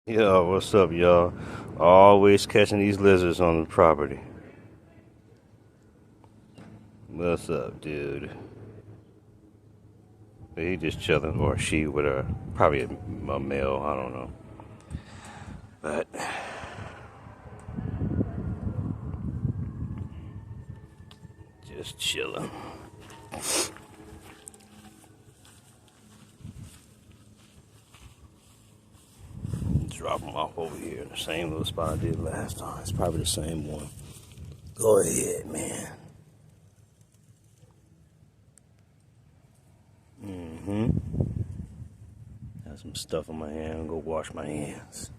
Yo, what's up, y'all? Always catching these lizards on the property. What's up, dude? He just chilling, or she with probably a male, I don't know. But just chilling. Drop them off over here in the same little spot I did last time. It's probably the same one. Go ahead, man. Got some stuff on my hand. Go wash my hands.